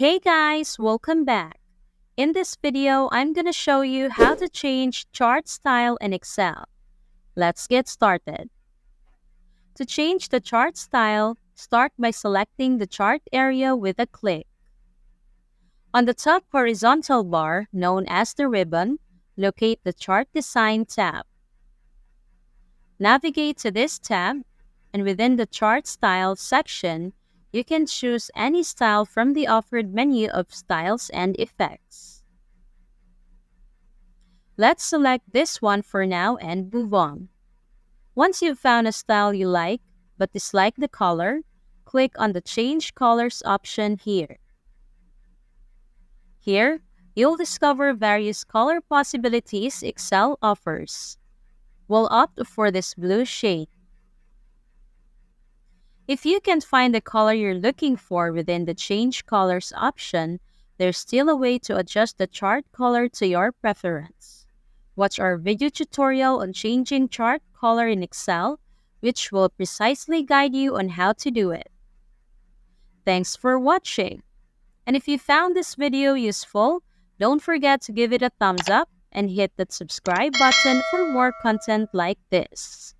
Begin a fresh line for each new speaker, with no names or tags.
Hey guys, welcome back. In this video, I'm gonna show you how to change chart style in Excel. Let's get started. To change the chart style, start by selecting the chart area with a click. On the top horizontal bar, known as the ribbon, locate the Chart Design tab. Navigate to this tab, and within the Chart Style section, you can choose any style from the offered menu of styles and effects. Let's select this one for now and move on. Once you've found a style you like but dislike the color, click on the Change Colors option here. Here, you'll discover various color possibilities Excel offers. We'll opt for this blue shade. If you can't find the color you're looking for within the Change Colors option, there's still a way to adjust the chart color to your preference. Watch our video tutorial on changing chart color in Excel, which will precisely guide you on how to do it. Thanks for watching. And if you found this video useful, don't forget to give it a thumbs up and hit that subscribe button for more content like this.